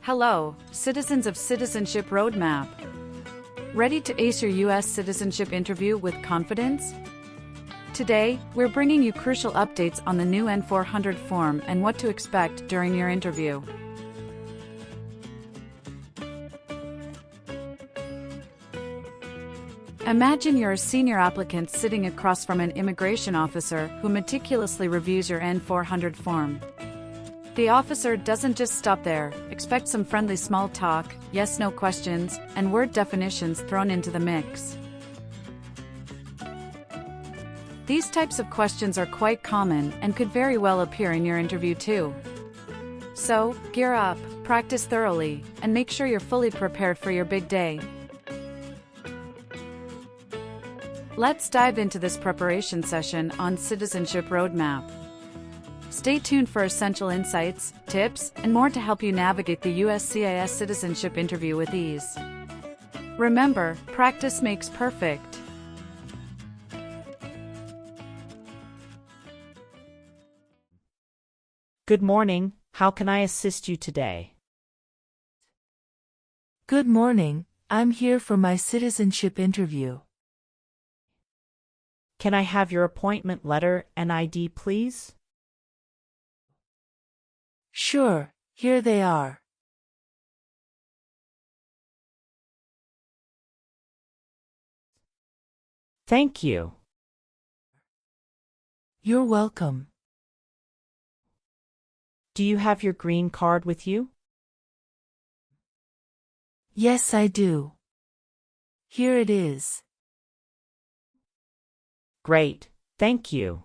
Hello, citizens of Citizenship Roadmap. Ready to ace your U.S. citizenship interview with confidence? Today, we're bringing you crucial updates on the new N400 form and what to expect during your interview. Imagine you're a senior applicant sitting across from an immigration officer who meticulously reviews your N400 form. The officer doesn't just stop there. Expect some friendly small talk, yes-no questions, and word definitions thrown into the mix. These types of questions are quite common and could very well appear in your interview too. So, gear up, practice thoroughly, and make sure you're fully prepared for your big day. Let's dive into this preparation session on Citizenship Roadmap. Stay tuned for essential insights, tips, and more to help you navigate the USCIS citizenship interview with ease. Remember, practice makes perfect. Good morning. How can I assist you today? Good morning. I'm here for my citizenship interview. Can I have your appointment letter and ID, please? Sure, here they are. Thank you. You're welcome. Do you have your green card with you? Yes, I do. Here it is. Great, thank you.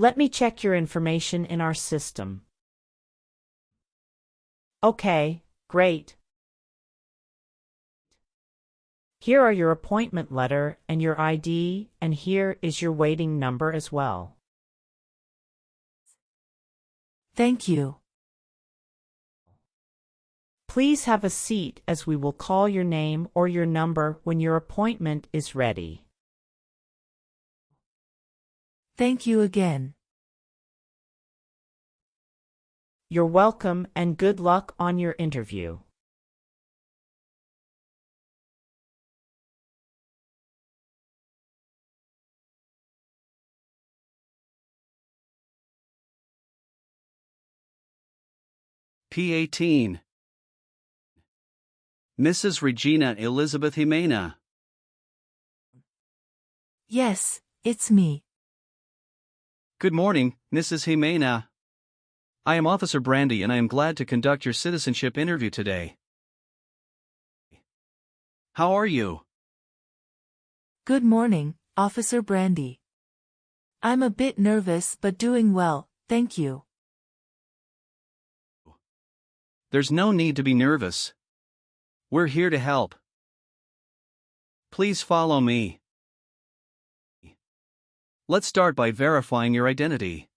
Let me check your information in our system. Okay, great. Here are your appointment letter and your ID, and here is your waiting number as well. Thank you. Please have a seat as we will call your name or your number when your appointment is ready. Thank you again. You're welcome and good luck on your interview. P18. Mrs. Regina Elizabeth Jimena. Yes, it's me. Good morning, Mrs. Jimena. I am Officer Brandy and I am glad to conduct your citizenship interview today. How are you? Good morning, Officer Brandy. I'm a bit nervous but doing well, thank you. There's no need to be nervous. We're here to help. Please follow me. Let's start by verifying your identity.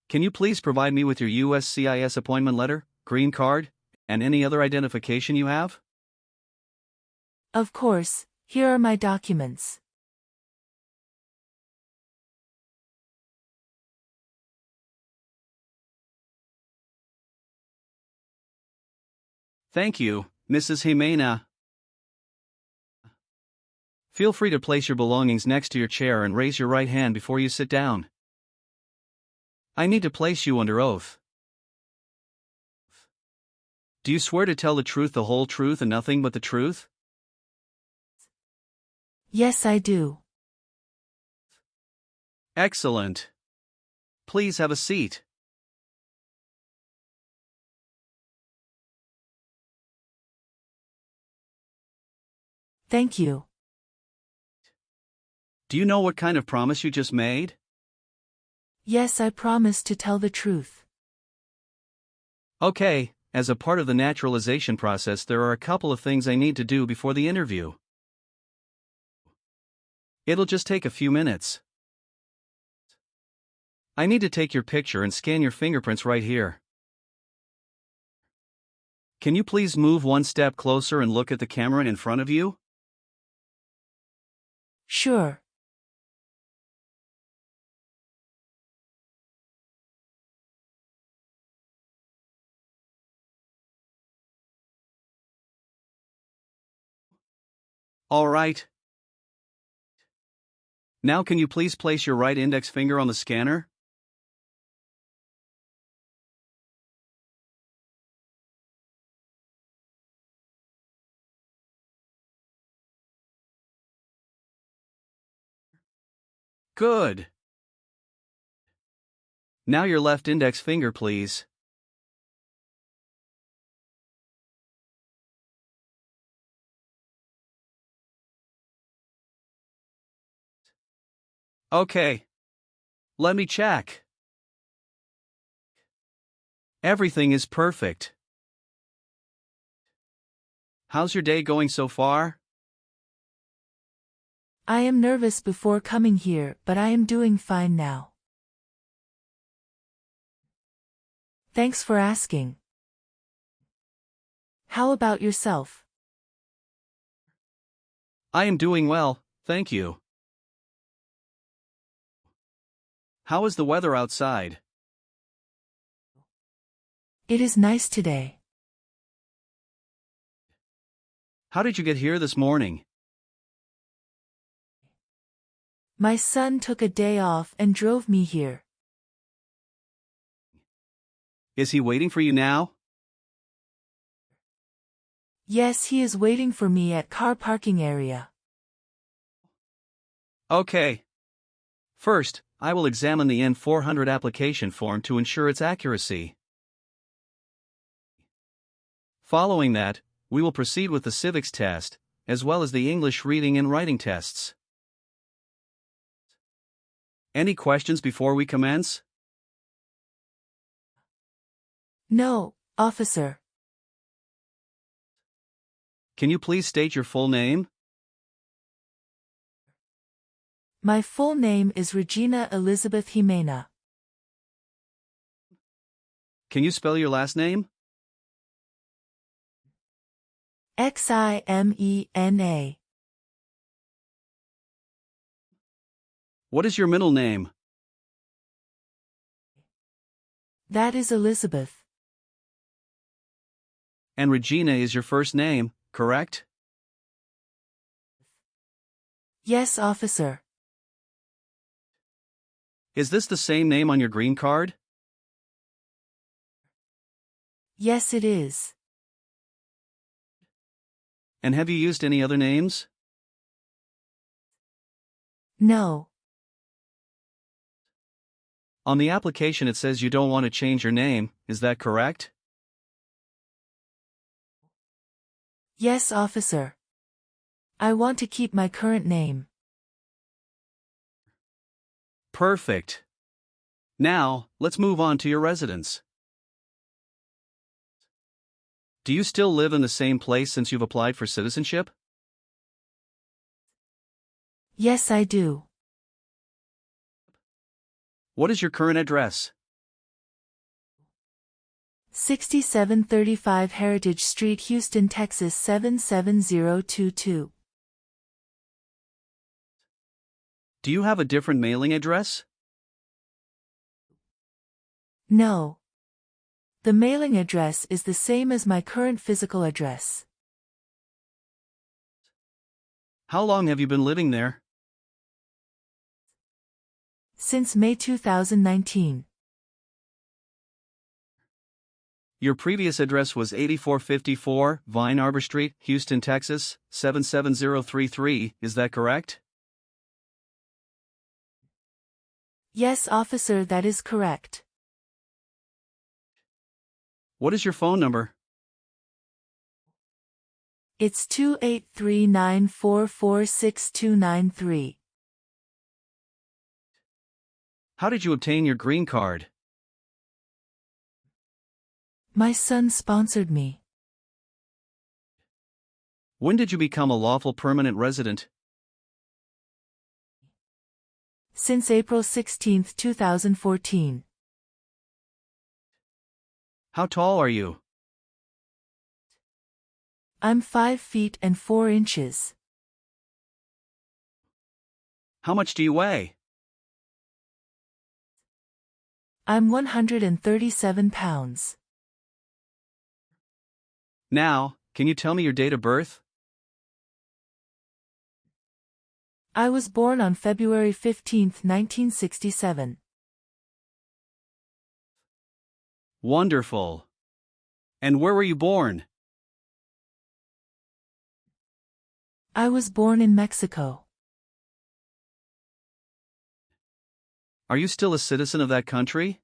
Can you please provide me with your USCIS appointment letter, green card, and any other identification you have? Of course, here are my documents. Thank you, Mrs. Jimena. Feel free to place your belongings next to your chair and raise your right hand before you sit down. I need to place you under oath. Do you swear to tell the truth, the whole truth, and nothing but the truth? Yes, I do. Excellent. Please have a seat. Thank you. Do you know what kind of promise you just made? Yes, I promise to tell the truth. Okay, as a part of the naturalization process, there are a couple of things I need to do before the interview. It'll just take a few minutes. I need to take your picture and scan your fingerprints right here. Can you please move one step closer and look at the camera in front of you? Sure. All right. Now can you please place your right index finger on the scanner? Good. Now your left index finger, please. Okay. Let me check. Everything is perfect. How's your day going so far? I am nervous before coming here, but I am doing fine now. Thanks for asking. How about yourself? I am doing well, thank you. How is the weather outside? It is nice today. How did you get here this morning? My son took a day off and drove me here. Is he waiting for you now? Yes, he is waiting for me at car parking area. Okay. First, I will examine the N400 application form to ensure its accuracy. Following that, we will proceed with the Civics test, as well as the English reading and writing tests. Any questions before we commence? No, officer. Can you please state your full name? My full name is Regina Elizabeth Jimena. Can you spell your last name? Ximena. What is your middle name? That is Elizabeth. And Regina is your first name, correct? Yes, officer. Is this the same name on your green card? Yes, it is. And have you used any other names? No. On the application it says you don't want to change your name, is that correct? Yes, officer. I want to keep my current name. Perfect. Now, let's move on to your residence. Do you still live in the same place since you've applied for citizenship? Yes, I do. What is your current address? 6735 Heritage Street, Houston, Texas 77022. Do you have a different mailing address? No. The mailing address is the same as my current physical address. How long have you been living there? Since May 2019. Your previous address was 8454 Vine Arbor Street, Houston, Texas, 77033, is that correct? Yes, officer, that is correct. What is your phone number? It's 283-944-6293. How did you obtain your green card? My son sponsored me. When did you become a lawful permanent resident? Since April 16, 2014. How tall are you? I'm 5 feet and 4 inches. How much do you weigh? I'm 137 pounds. Now, can you tell me your date of birth? I was born on February 15, 1967. Wonderful. And where were you born? I was born in Mexico. Are you still a citizen of that country?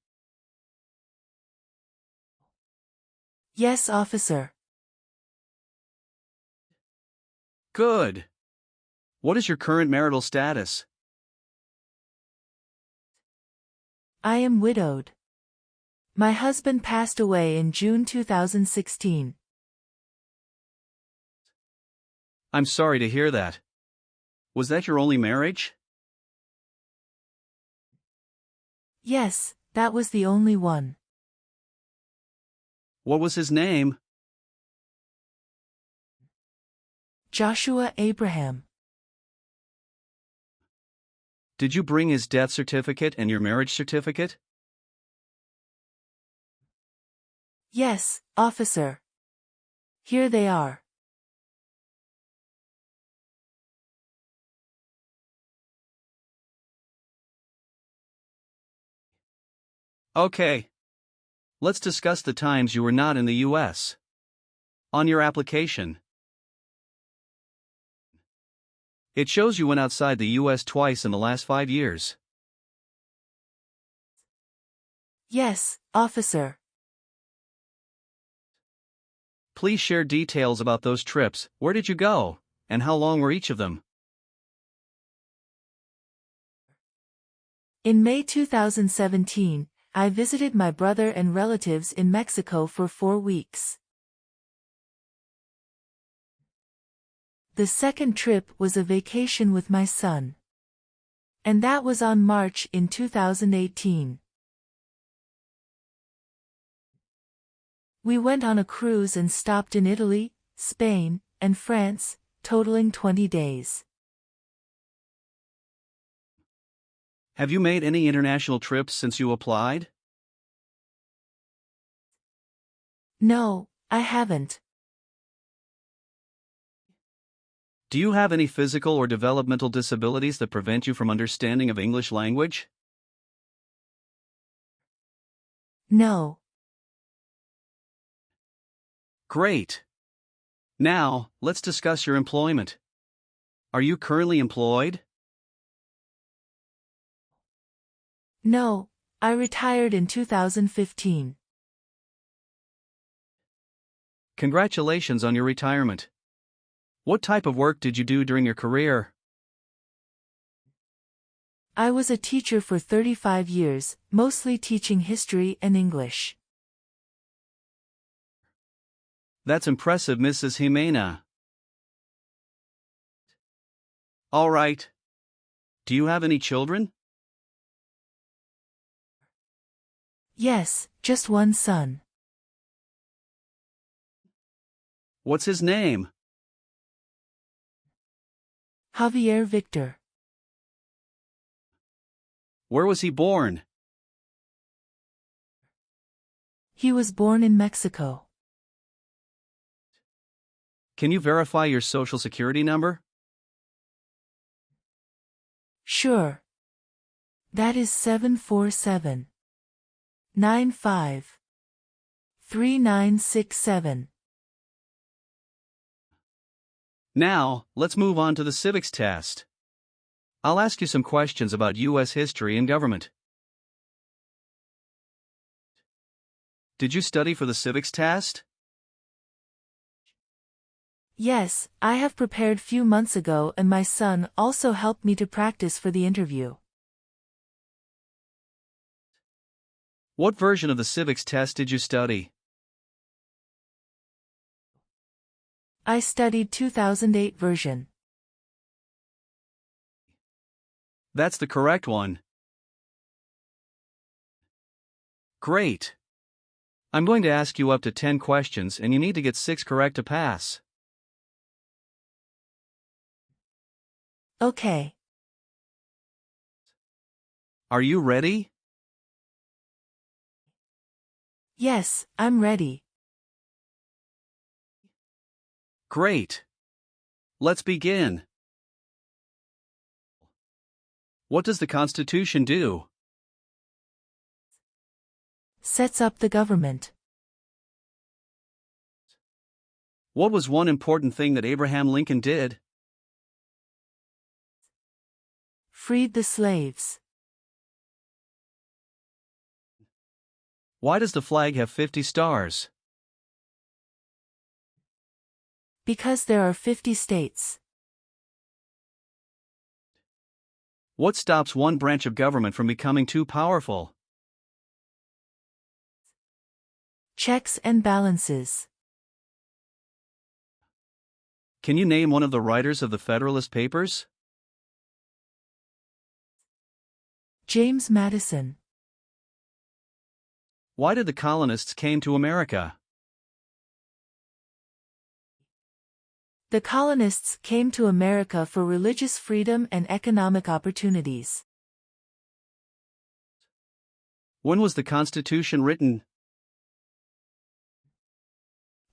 Yes, officer. Good. What is your current marital status? I am widowed. My husband passed away in June 2016. I'm sorry to hear that. Was that your only marriage? Yes, that was the only one. What was his name? Joshua Abraham. Did you bring his death certificate and your marriage certificate? Yes, officer. Here they are. Okay. Let's discuss the times you were not in the U.S. On your application, it shows you went outside the U.S. twice in the last 5 years. Yes, officer. Please share details about those trips. Where did you go, and how long were each of them? In May 2017, I visited my brother and relatives in Mexico for 4 weeks. The second trip was a vacation with my son. And that was on March in 2018. We went on a cruise and stopped in Italy, Spain, and France, totaling 20 days. Have you made any international trips since you applied? No, I haven't. Do you have any physical or developmental disabilities that prevent you from understanding of English language? No. Great. Now, let's discuss your employment. Are you currently employed? No, I retired in 2015. Congratulations on your retirement. What type of work did you do during your career? I was a teacher for 35 years, mostly teaching history and English. That's impressive, Mrs. Jimena. All right. Do you have any children? Yes, just one son. What's his name? Javier Victor. Where was he born? He was born in Mexico. Can you verify your social security number? Sure. That is 747-95-3967. Now, let's move on to the Civics test. I'll ask you some questions about U.S. history and government. Did you study for the Civics test? Yes, I have prepared few months ago and my son also helped me to practice for the interview. What version of the Civics test did you study? I studied 2008 version. That's the correct one. Great. I'm going to ask you up to 10 questions and you need to get 6 correct to pass. Okay. Are you ready? Yes, I'm ready. Great. Let's begin. What does the Constitution do? Sets up the government. What was one important thing that Abraham Lincoln did? Freed the slaves. Why does the flag have 50 stars? Because there are 50 states. What stops one branch of government from becoming too powerful? Checks and balances. Can you name one of the writers of the Federalist Papers? James Madison. Why did the colonists came to America? The colonists came to America for religious freedom and economic opportunities. When was the Constitution written?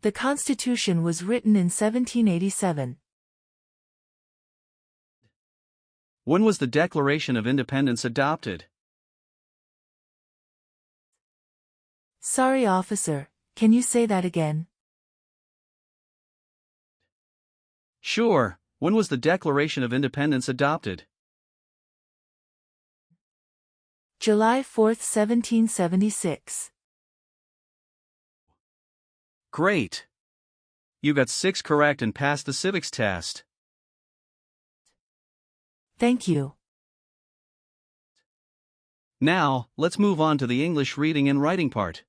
The Constitution was written in 1787. When was the Declaration of Independence adopted? Sorry, officer, can you say that again? Sure, when was the Declaration of Independence adopted? July 4, 1776. Great! You got 6 correct and passed the Civics test. Thank you. Now, let's move on to the English reading and writing part.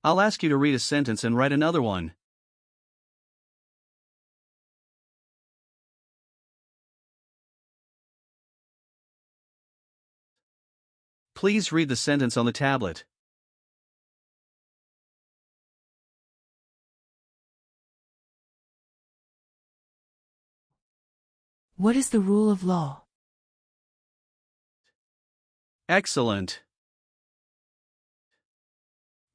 I'll ask you to read a sentence and write another one. Please read the sentence on the tablet. What is the rule of law? Excellent.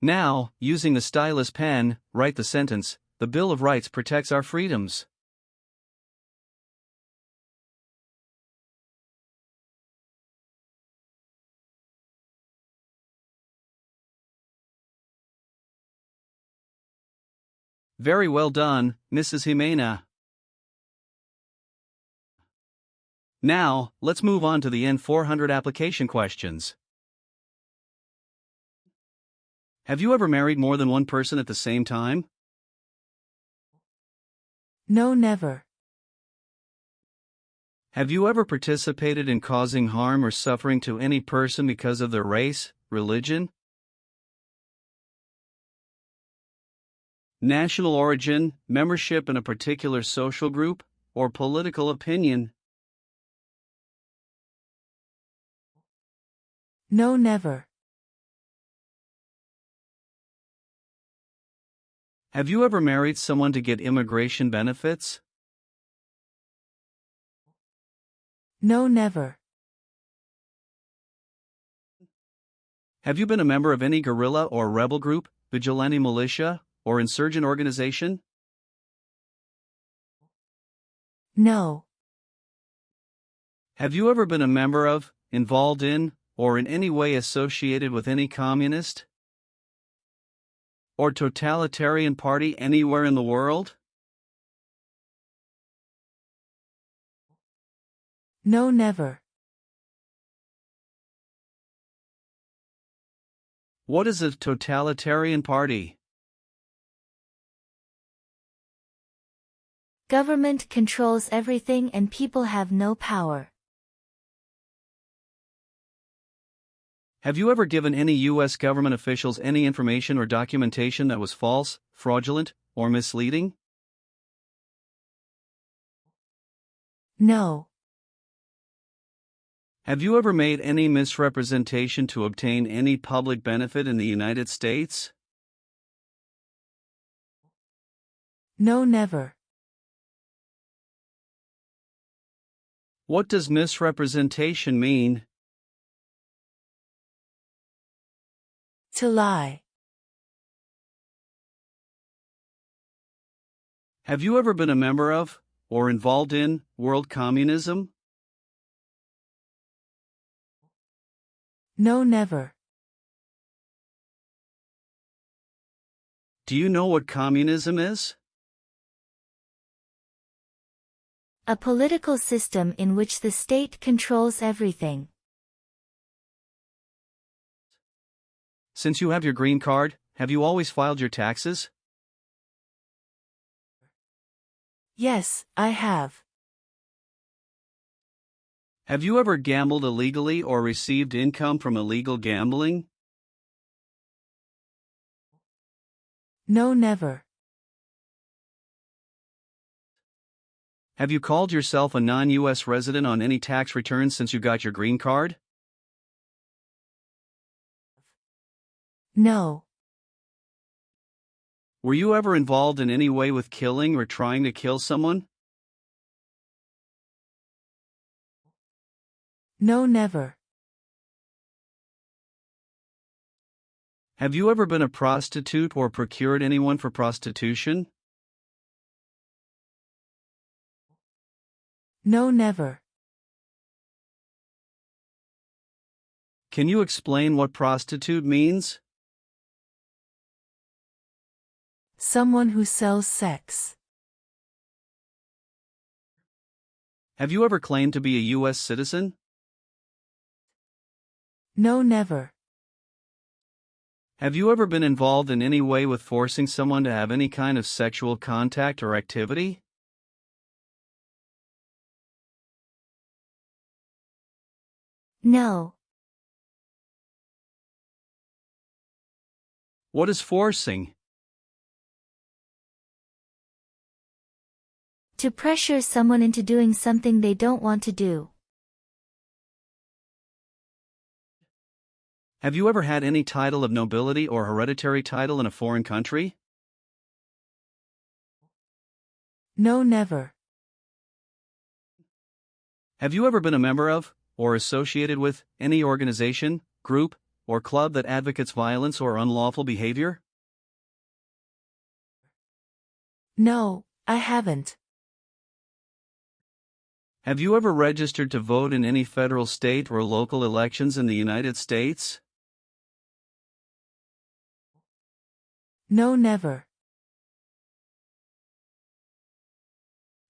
Now, using the stylus pen, write the sentence, "The Bill of Rights protects our freedoms." Very well done, Mrs. Jimena. Now, let's move on to the N400 application questions. Have you ever married more than one person at the same time? No, never. Have you ever participated in causing harm or suffering to any person because of their race, religion, national origin, membership in a particular social group, or political opinion? No, never. Have you ever married someone to get immigration benefits? No, never. Have you been a member of any guerrilla or rebel group, vigilante militia, or insurgent organization? No. Have you ever been a member of, involved in, or in any way associated with any communist or totalitarian party anywhere in the world? No, never. What is a totalitarian party? Government controls everything and people have no power. Have you ever given any U.S. government officials any information or documentation that was false, fraudulent, or misleading? No. Have you ever made any misrepresentation to obtain any public benefit in the United States? No, never. What does misrepresentation mean? To lie. Have you ever been a member of, or involved in, world communism? No, never. Do you know what communism is? A political system in which the state controls everything. Since you have your green card, have you always filed your taxes? Yes, I have. Have you ever gambled illegally or received income from illegal gambling? No, never. Have you called yourself a non-U.S. resident on any tax returns since you got your green card? No. Were you ever involved in any way with killing or trying to kill someone? No, never. Have you ever been a prostitute or procured anyone for prostitution? No, never. Can you explain what prostitute means? Someone who sells sex. Have you ever claimed to be a U.S. citizen? No, never. Have you ever been involved in any way with forcing someone to have any kind of sexual contact or activity? No. What is forcing? To pressure someone into doing something they don't want to do. Have you ever had any title of nobility or hereditary title in a foreign country? No, never. Have you ever been a member of, or associated with, any organization, group, or club that advocates violence or unlawful behavior? No, I haven't. Have you ever registered to vote in any federal, state, or local elections in the United States? No, never.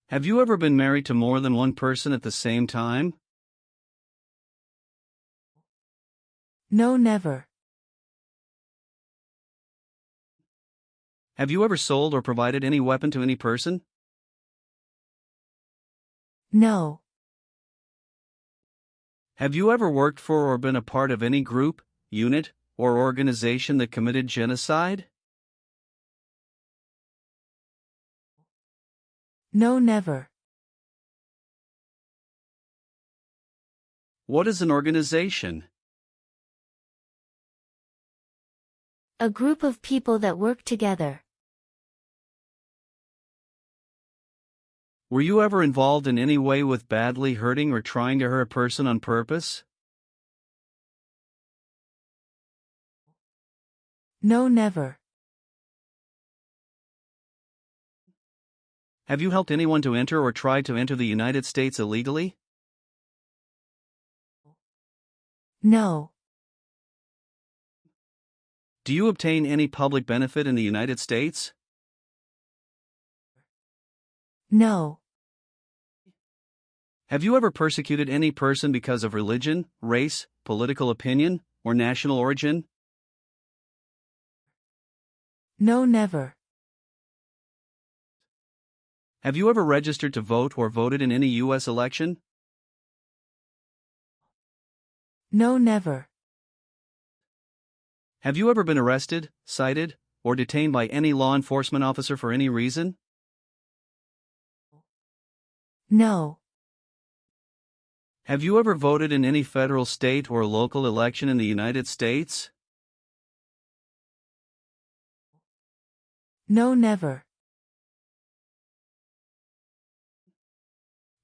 Have you ever been married to more than one person at the same time? No, never. Have you ever sold or provided any weapon to any person? No. Have you ever worked for or been a part of any group, unit, or organization that committed genocide? No, never. What is an organization? A group of people that work together. Were you ever involved in any way with badly hurting or trying to hurt a person on purpose? No, never. Have you helped anyone to enter or try to enter the United States illegally? No. Do you obtain any public benefit in the United States? No. Have you ever persecuted any person because of religion, race, political opinion, or national origin? No, never. Have you ever registered to vote or voted in any U.S. election? No, never. Have you ever been arrested, cited, or detained by any law enforcement officer for any reason? No. Have you ever voted in any federal, state, or local election in the United States? No, never.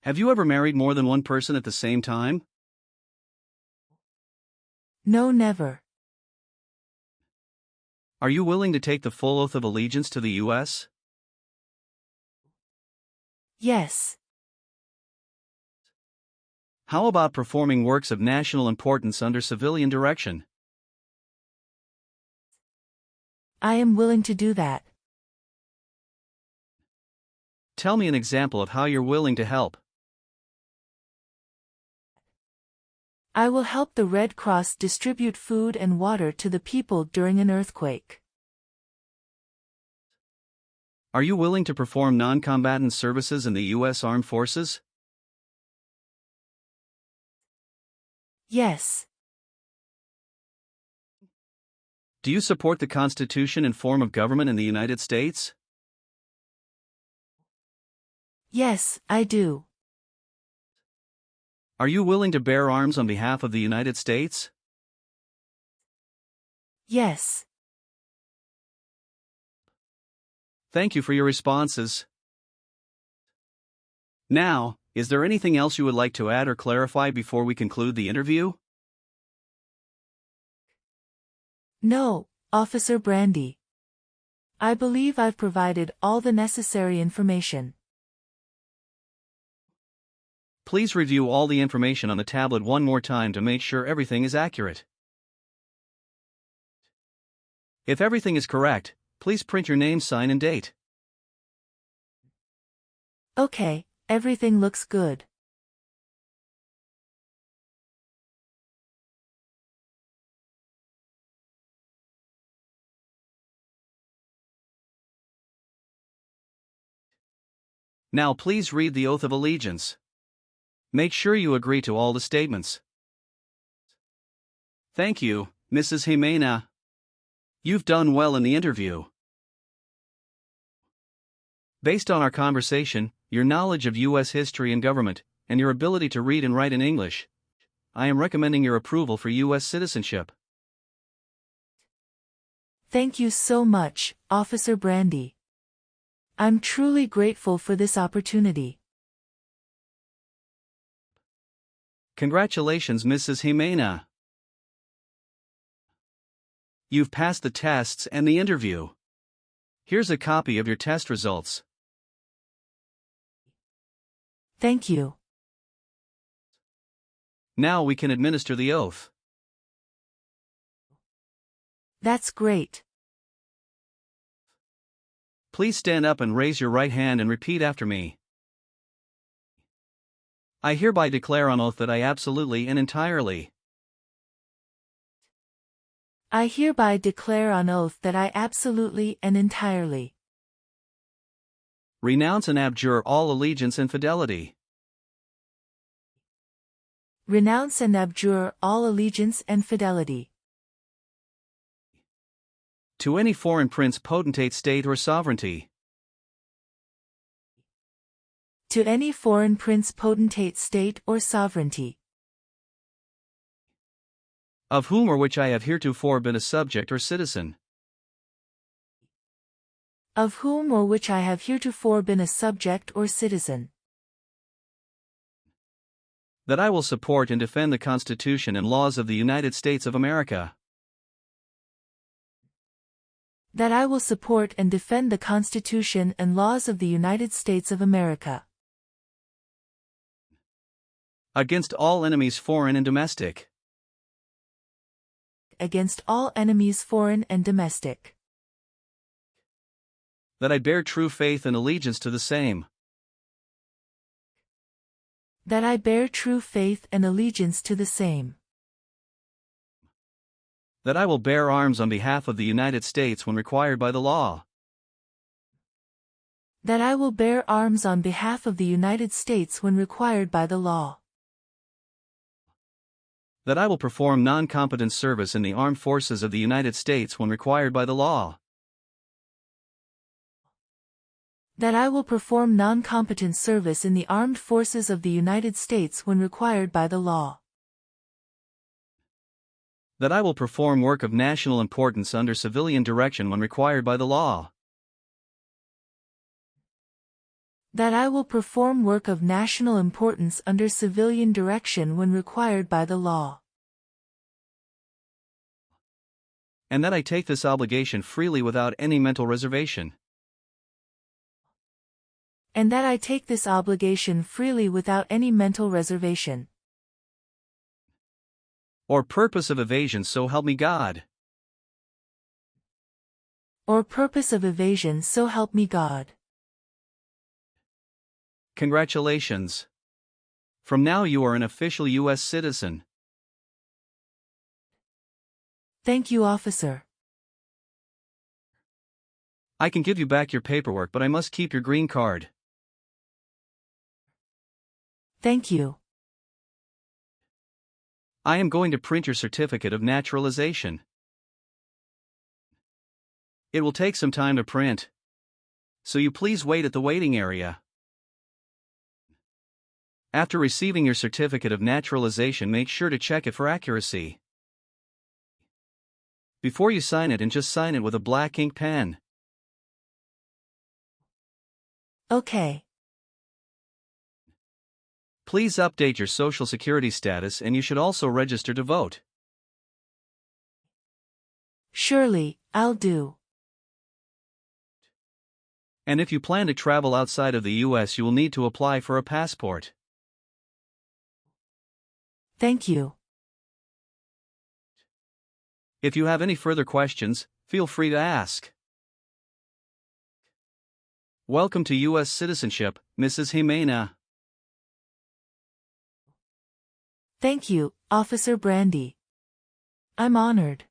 Have you ever married more than one person at the same time? No, never. Are you willing to take the full oath of allegiance to the U.S.? Yes. How about performing works of national importance under civilian direction? I am willing to do that. Tell me an example of how you're willing to help. I will help the Red Cross distribute food and water to the people during an earthquake. Are you willing to perform non-combatant services in the U.S. Armed Forces? Yes. Do you support the Constitution and form of government in the United States? Yes, I do. Are you willing to bear arms on behalf of the United States? Yes. Thank you for your responses. Now, is there anything else you would like to add or clarify before we conclude the interview? No, Officer Brandy. I believe I've provided all the necessary information. Please review all the information on the tablet one more time to make sure everything is accurate. If everything is correct, please print your name, sign, and date. Okay, everything looks good. Now please read the Oath of Allegiance. Make sure you agree to all the statements. Thank you, Mrs. Jimena. You've done well in the interview. Based on our conversation, your knowledge of U.S. history and government, and your ability to read and write in English, I am recommending your approval for U.S. citizenship. Thank you so much, Officer Brandy. I'm truly grateful for this opportunity. Congratulations, Mrs. Jimena. You've passed the tests and the interview. Here's a copy of your test results. Thank you. Now we can administer the oath. That's great. Please stand up and raise your right hand and repeat after me. I hereby declare on oath that I absolutely and entirely I hereby declare on oath that I absolutely and entirely renounce and abjure all allegiance and fidelity renounce and abjure all allegiance and fidelity to any foreign prince, potentate, state, or sovereignty, to any foreign prince, potentate, state, or sovereignty, of whom or which I have heretofore been a subject or citizen, of whom or which I have heretofore been a subject or citizen, that I will support and defend the Constitution and laws of the United States of America, that I will support and defend the Constitution and laws of the United States of America, against all enemies, foreign and domestic, against all enemies, foreign and domestic, that I bear true faith and allegiance to the same, that I bear true faith and allegiance to the same, that I will bear arms on behalf of the United States when required by the law, that I will bear arms on behalf of the United States when required by the law, that I will perform non-combatant service in the armed forces of the United States when required by the law, that I will perform non-combatant service in the armed forces of the United States when required by the law, that I will perform work of national importance under civilian direction when required by the law, that I will perform work of national importance under civilian direction when required by the law, and that I take this obligation freely without any mental reservation, and that I take this obligation freely without any mental reservation. Or purpose of evasion, so help me God. Or purpose of evasion, so help me God. Congratulations. From now you are an official U.S. citizen. Thank you, officer. I can give you back your paperwork, but I must keep your green card. Thank you. I am going to print your certificate of naturalization. It will take some time to print, so you please wait at the waiting area. After receiving your certificate of naturalization, make sure to check it for accuracy. Before you sign it, and just sign it with a black ink pen. Okay. Please update your social security status, and you should also register to vote. Surely, I'll do. And if you plan to travel outside of the U.S., you will need to apply for a passport. Thank you. If you have any further questions, feel free to ask. Welcome to U.S. citizenship, Mrs. Jimena. Thank you, Officer Brandy. I'm honored.